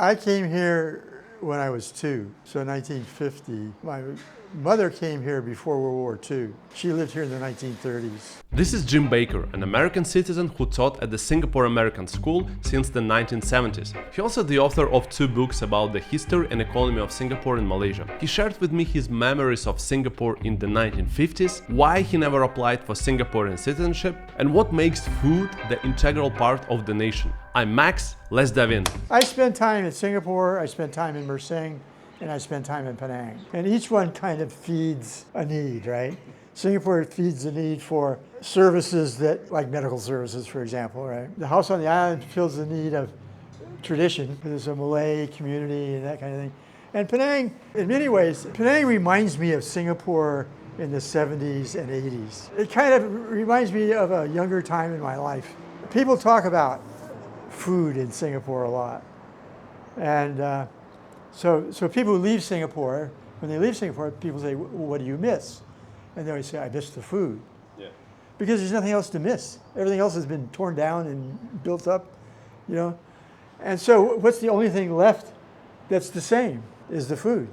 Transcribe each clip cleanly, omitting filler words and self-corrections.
I came here when I was 2, so 1950. My mother came here before World War II. She lived here in the 1930s. This is Jim Baker, an American citizen who taught at the Singapore American School since the 1970s. He also the author of 2 books about the history and economy of Singapore and Malaysia. He shared with me his memories of Singapore in the 1950s, why he never applied for Singaporean citizenship, and what makes food the integral part of the nation. I'm Max, let's dive in. I spent time in Singapore, I spent time in Mersing, and I spent time in Penang. And each one kind of feeds a need, right? Singapore feeds the need for services that, like medical services, for example, right? The house on the island fills the need of tradition. There's a Malay community and that kind of thing. And Penang, in many ways, Penang reminds me of Singapore in the 70s and 80s. It kind of reminds me of a younger time in my life. People talk about food in Singapore a lot. And so people who leave Singapore, when they leave Singapore, people say, well, what do you miss? And they always say, I miss the food. Yeah. Because there's nothing else to miss. Everything else has been torn down and built up, you know? And so what's the only thing left that's the same is the food.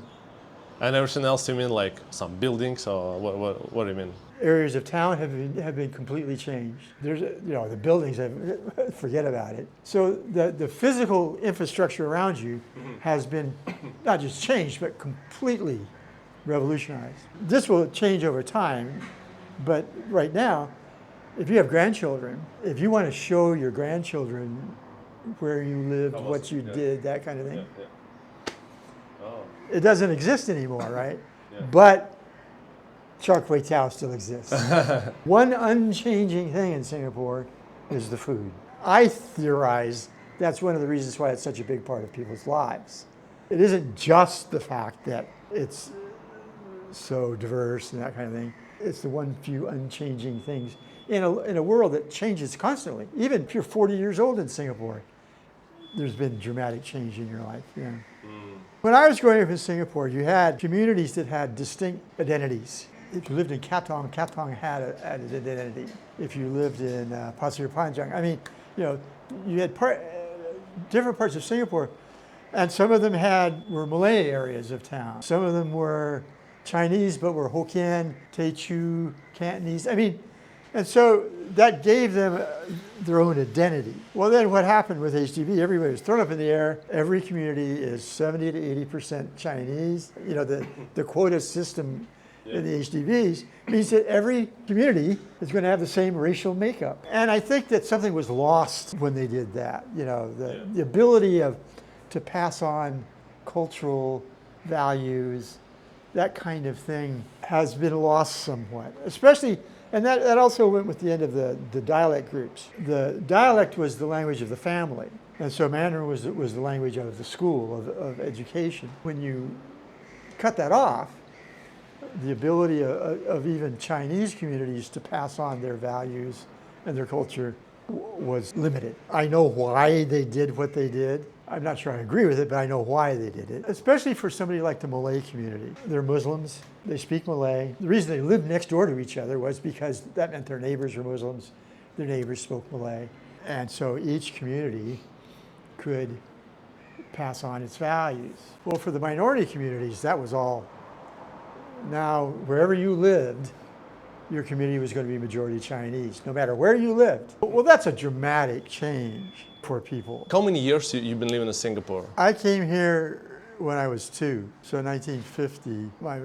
And everything else, you mean like some buildings, or what do you mean? Areas of town have been completely changed. There's, the buildings have, forget about it. So the physical infrastructure around you has been not just changed, but completely revolutionized. This will change over time, but right now, if you have grandchildren, if you want to show your grandchildren where you lived, what you did, that kind of thing, it doesn't exist anymore, right? Yeah. But Char Kway Teow still exists. One unchanging thing in Singapore is the food. I theorize that's one of the reasons why it's such a big part of people's lives. It isn't just the fact that it's so diverse and that kind of thing. It's the one few unchanging things in a world that changes constantly. Even if you're 40 years old in Singapore, there's been dramatic change in your life. Yeah. When I was growing up in Singapore, you had communities that had distinct identities. If you lived in Katong, Katong had an identity. If you lived in Pasir Panjang, I mean, you had different parts of Singapore, and some of them were Malay areas of town. Some of them were Chinese, but were Hokkien, Teochew, Cantonese. I mean, and so that gave them their own identity. Well, then what happened with HDB, everybody was thrown up in the air. Every community is 70 to 80% Chinese. The quota system in the HDBs means that every community is going to have the same racial makeup. And I think that something was lost when they did that. The ability to pass on cultural values, that kind of thing has been lost somewhat, especially. And that also went with the end of the dialect groups. The dialect was the language of the family. And so Mandarin was the language of the school, of education. When you cut that off, the ability of even Chinese communities to pass on their values and their culture was limited. I know why they did what they did. I'm not sure I agree with it, but I know why they did it. Especially for somebody like the Malay community. They're Muslims, they speak Malay. The reason they lived next door to each other was because that meant their neighbors were Muslims, their neighbors spoke Malay. And so each community could pass on its values. Well, for the minority communities, that was all. Now, wherever you lived, your community was going to be majority Chinese, no matter where you lived. Well, that's a dramatic change for people. How many years you've been living in Singapore? I came here when I was 2, so 1950. My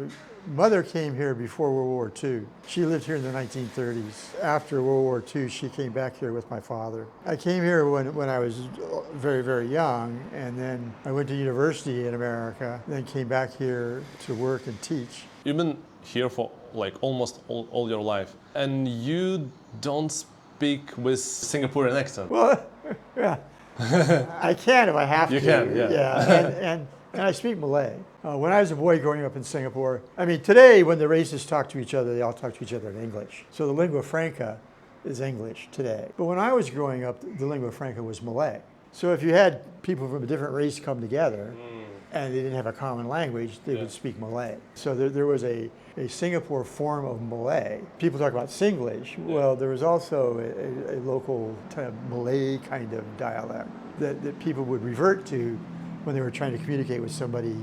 mother came here before World War II. She lived here in the 1930s. After World War II, she came back here with my father. I came here when I was very, very young, and then I went to university in America, then came back here to work and teach. You've been here for like almost all your life, and you don't speak with Singaporean accent. Well, yeah, I can if I have to. You can, yeah. And I speak Malay. When I was a boy growing up in Singapore, I mean, today when the races talk to each other, they all talk to each other in English. So the lingua franca is English today. But when I was growing up, the lingua franca was Malay. So if you had people from a different race come together, and they didn't have a common language, they would speak Malay. So there was a Singapore form of Malay. People talk about Singlish. Well, there was also a local kind of Malay kind of dialect that people would revert to when they were trying to communicate with somebody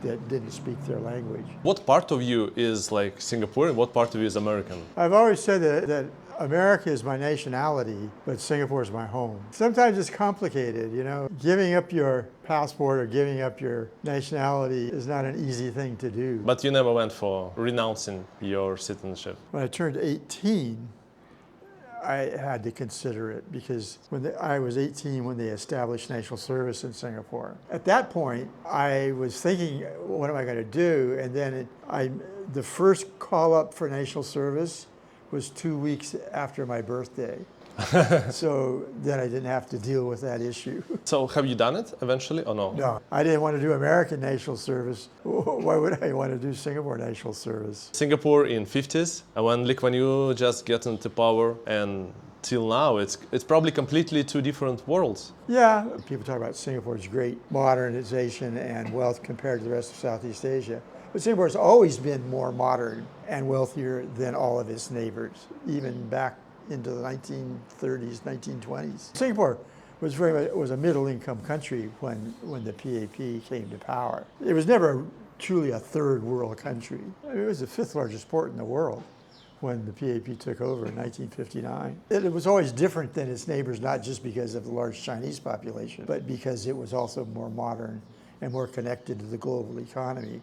that didn't speak their language. What part of you is like Singaporean? What part of you is American? I've always said that America is my nationality, but Singapore is my home. Sometimes it's complicated, you know. Giving up your passport or giving up your nationality is not an easy thing to do. But you never went for renouncing your citizenship. When I turned 18, I had to consider it because I was 18 when they established national service in Singapore. At that point, I was thinking, what am I going to do? And then the first call up for national service was 2 weeks after my birthday. So then I didn't have to deal with that issue. So have you done it eventually or no? No, I didn't want to do American national service. Why would I want to do Singapore national service? Singapore in 50s, and when Lee Kuan Yew just get into power, and till now, it's probably completely two different worlds. Yeah, people talk about Singapore's great modernization and wealth compared to the rest of Southeast Asia. But Singapore has always been more modern and wealthier than all of its neighbors, even back into the 1930s, 1920s. Singapore was a middle-income country when the PAP came to power. It was never truly a third world country. I mean, it was the fifth largest port in the world when the PAP took over in 1959. It was always different than its neighbors, not just because of the large Chinese population, but because it was also more modern and more connected to the global economy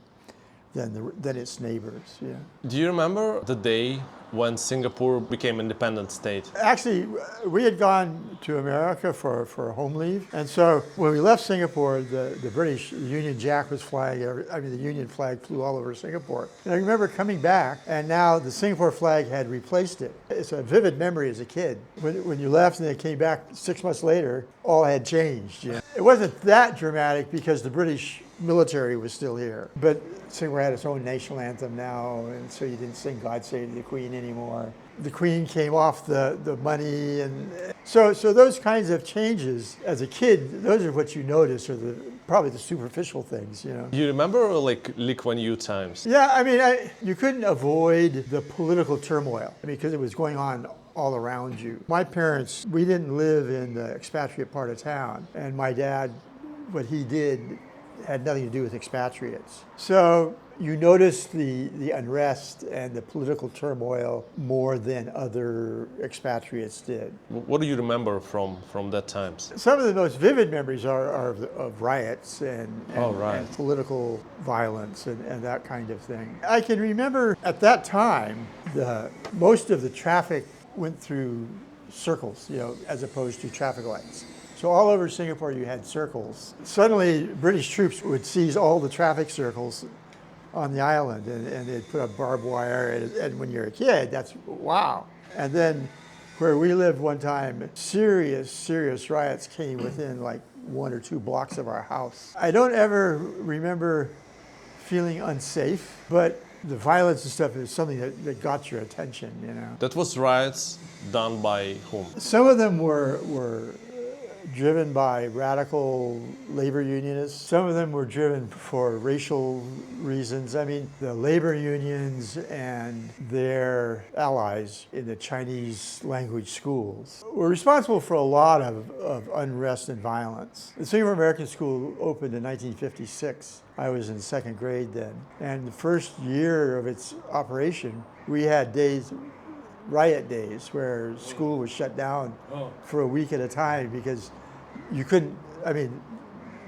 than its neighbors. Yeah. Do you remember the day when Singapore became an independent state? Actually, we had gone to America for home leave, and so when we left Singapore, the British Union Jack was flying. The Union flag flew all over Singapore. And I remember coming back, and now the Singapore flag had replaced it. It's a vivid memory as a kid. When you left and then came back 6 months later, all had changed. Yeah. It wasn't that dramatic because the British military was still here, but Singapore had its own national anthem now, and so you didn't sing God Save the Queen anymore. The Queen came off the money, and so those kinds of changes as a kid, those are what you notice, are probably the superficial things, you know. You remember like Lee Kuan Yew times? Yeah, I mean, you couldn't avoid the political turmoil, because it was going on all around you. My parents, we didn't live in the expatriate part of town, and my dad, what he did had nothing to do with expatriates. So you notice the unrest and the political turmoil more than other expatriates did. What do you remember from that times? Some of the most vivid memories are of riots and political violence and that kind of thing. I can remember at that time, most of the traffic went through circles, you know, as opposed to traffic lights. So all over Singapore you had circles. Suddenly British troops would seize all the traffic circles on the island and they'd put up barbed wire, and when you're a kid, that's wow. And then where we lived one time, serious riots came within like 1 or 2 blocks of our house. I don't ever remember feeling unsafe, but the violence and stuff is something that got your attention, you know. That was riots done by whom? Some of them were driven by radical labor unionists. Some of them were driven for racial reasons. I mean, the labor unions and their allies in the Chinese language schools were responsible for a lot of unrest and violence. The Singapore American School opened in 1956. I was in 2nd grade then. And the first year of its operation, we had riot days where school was shut down for a week at a time because you couldn't, I mean,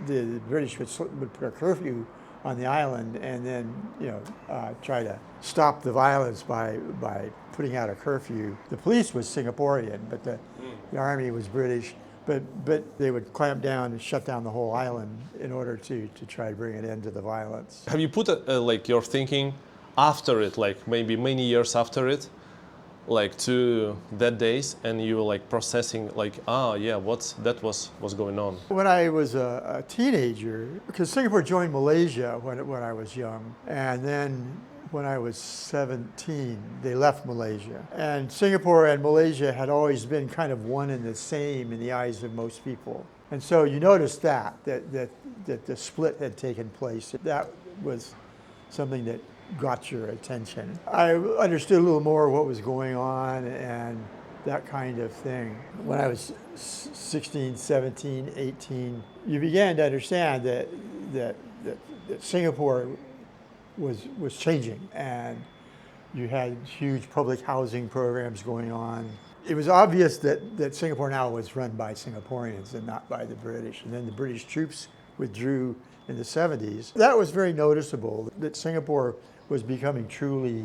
the British would put a curfew on the island and then, you know, try to stop the violence by putting out a curfew. The police was Singaporean, but the army was British. But they would clamp down and shut down the whole island in order to try to bring an end to the violence. Have you put like your thinking after it, like maybe many years after it, like to that days, and you were like processing like, yeah, what's going on? When I was a teenager, because Singapore joined Malaysia when I was young, and then when I was 17, they left Malaysia. And Singapore and Malaysia had always been kind of one and the same in the eyes of most people. And so you notice that the split had taken place. That was something that got your attention. I understood a little more what was going on, and that kind of thing. When I was 16, 17, 18, you began to understand that Singapore was changing, and you had huge public housing programs going on. It was obvious that Singapore now was run by Singaporeans and not by the British. And then the British troops withdrew in the 70s. That was very noticeable, that Singapore was becoming truly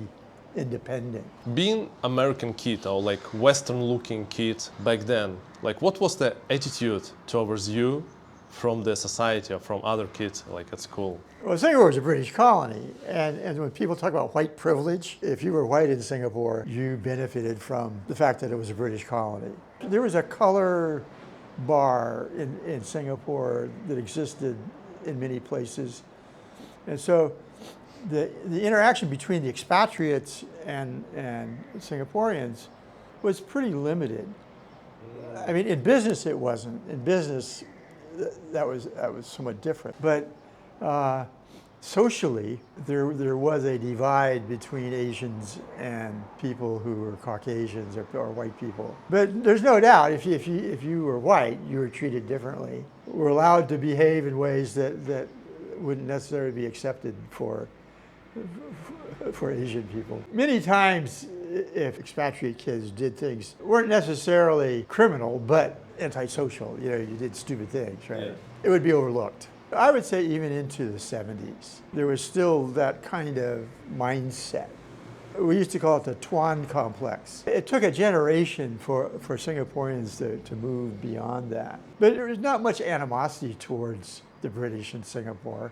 independent. Being American kid or like Western looking kid back then, like what was the attitude towards you from the society or from other kids like at school? Well, Singapore was a British colony, and when people talk about white privilege, if you were white in Singapore, you benefited from the fact that it was a British colony. There was a color bar in Singapore that existed in many places, and so the interaction between the expatriates and Singaporeans was pretty limited. I mean, in business it wasn't. In business, that was somewhat different. But socially, there was a divide between Asians and people who were Caucasians or white people. But there's no doubt, if you were white, you were treated differently. We're allowed to behave in ways that wouldn't necessarily be accepted for Asian people. Many times, if expatriate kids did things weren't necessarily criminal, but antisocial, you did stupid things, right? Yeah. It would be overlooked. I would say even into the 70s, there was still that kind of mindset. We used to call it the Tuan complex. It took a generation for Singaporeans to move beyond that. But there was not much animosity towards the British in Singapore.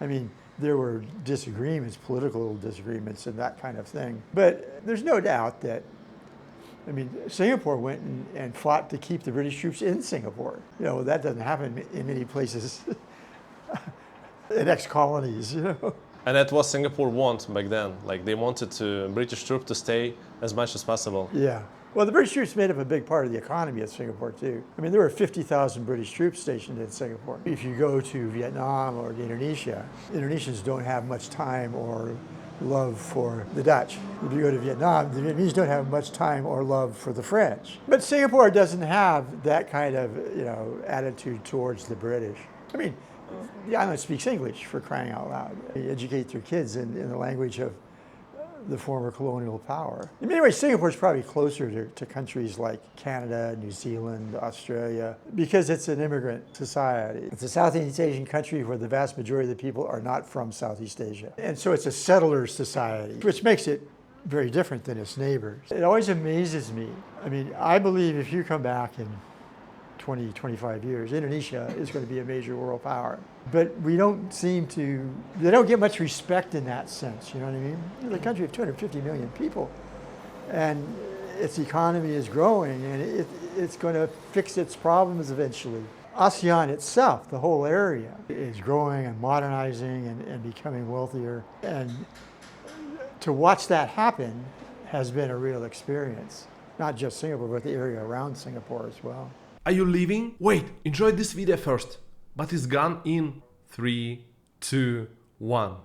I mean, there were disagreements, political disagreements and that kind of thing. But there's no doubt that, I mean, Singapore went and fought to keep the British troops in Singapore. That doesn't happen in many places in ex-colonies, And that was Singapore want back then. Like they wanted British troops to stay as much as possible. Yeah. Well, the British troops made up a big part of the economy of Singapore too. I mean, there were 50,000 British troops stationed in Singapore. If you go to Vietnam or Indonesia, Indonesians don't have much time or love for the Dutch. If you go to Vietnam, the Vietnamese don't have much time or love for the French. But Singapore doesn't have that kind of, attitude towards the British. I mean, the island speaks English, for crying out loud. You educate your kids in the language of the former colonial power. In many ways, Singapore is probably closer to countries like Canada, New Zealand, Australia, because it's an immigrant society. It's a Southeast Asian country where the vast majority of the people are not from Southeast Asia. And so it's a settler society, which makes it very different than its neighbors. It always amazes me. I mean, I believe if you come back in 20, 25 years, Indonesia is going to be a major world power. But they don't get much respect in that sense, you know what I mean? It's a country of 250 million people, and its economy is growing, and it's going to fix its problems eventually. ASEAN itself, the whole area, is growing and modernizing and becoming wealthier. And to watch that happen has been a real experience, not just Singapore, but the area around Singapore as well. Are you leaving? Wait, enjoy this video first. But it's gone in 3, 2, 1.